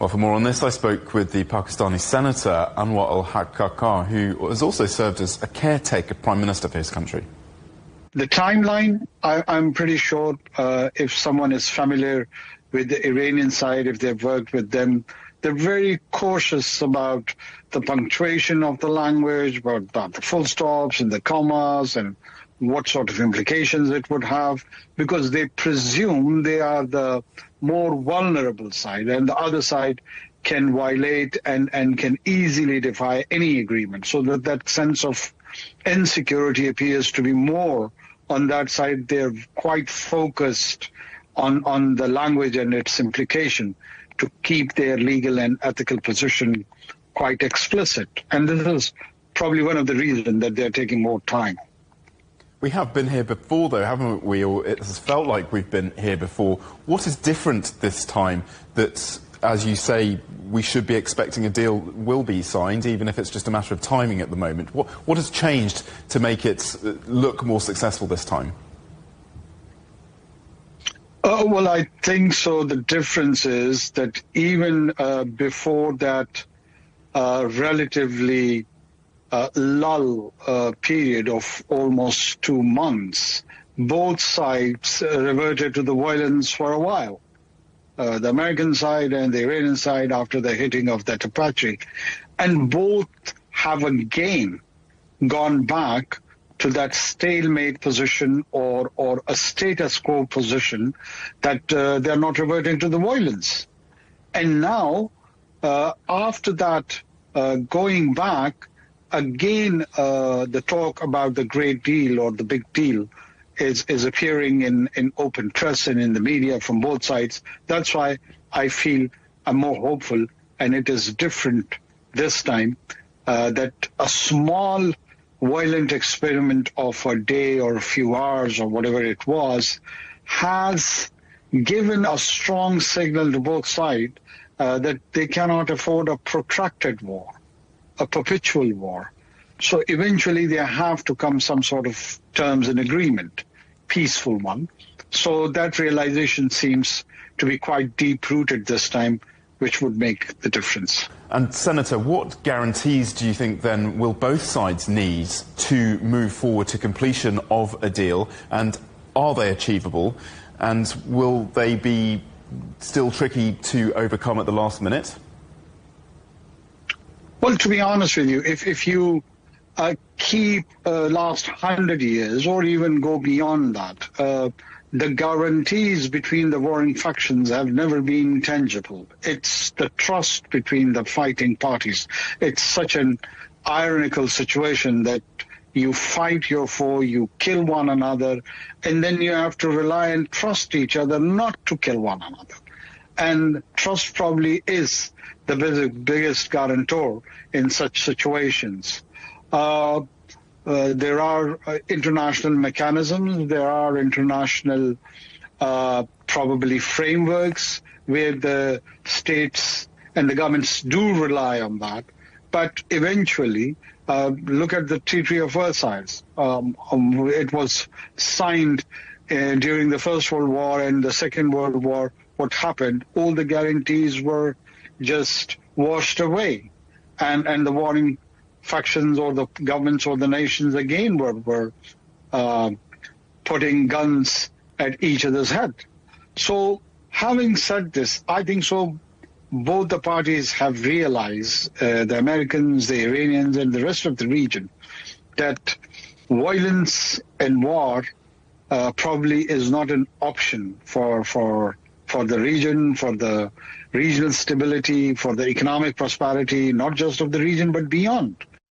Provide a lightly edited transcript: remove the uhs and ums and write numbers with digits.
Well, for more on this, I spoke with the Pakistani Senator Anwaar-ul-Haq Kakar, who has also served as a caretaker Prime Minister for his country. The timeline, I'm pretty sure if someone is familiar with the Iranian side, if they've worked with them, they're very cautious about the punctuation of the language, about the full stops and the commas and what sort of implications it would have, because they presume they are the more vulnerable side, and the other side can violate and can easily defy any agreement. So that sense of insecurity appears to be more on that side. They're quite focused on the language and its implication to keep their legal and ethical position quite explicit. And this is probably one of the reasons that they're taking more time. We have been here before, though, haven't we? Or it has felt like we've been here before. What is different this time that, as you say, we should be expecting a deal will be signed, even if it's just a matter of timing at the moment? What has changed to make it look more successful this time? Well, I think so. The difference is that even before that relatively lull period of almost 2 months, both sides reverted to the violence for a while. The American side and the Iranian side after the hitting of that Apache. And both have again gone back to that stalemate position or a status quo position that they're not reverting to the violence. And now, after that going back, again, the talk about the great deal or the big deal is appearing in open press and in the media from both sides. That's why I feel I'm more hopeful, and it is different this time, that a small violent experiment of a day or a few hours or whatever it was has given a strong signal to both sides that they cannot afford a protracted war, a perpetual war. So eventually there have to come some sort of terms and agreement, peaceful one. So that realization seems to be quite deep-rooted this time, which would make the difference. And Senator, what guarantees do you think then will both sides need to move forward to completion of a deal, and are they achievable, and will they be still tricky to overcome at the last minute? Well, to be honest with you, if you keep last 100 years or even go beyond that, the guarantees between the warring factions have never been tangible. It's the trust between the fighting parties. It's such an ironical situation that you fight your foe, you kill one another, and then you have to rely and trust each other not to kill one another. And trust probably is the biggest guarantor in such situations. There are international mechanisms, there are international probably frameworks where the states and the governments do rely on that. But eventually, look at the Treaty of Versailles. It was signed during the First World War and the Second World War. What happened? All the guarantees were just washed away. And the warring factions or the governments or the nations again were putting guns at each other's head. So having said this, I think so both the parties have realized, the Americans, the Iranians, and the rest of the region, that violence and war probably is not an option for the region, for the regional stability, for the economic prosperity, not just of the region, but beyond.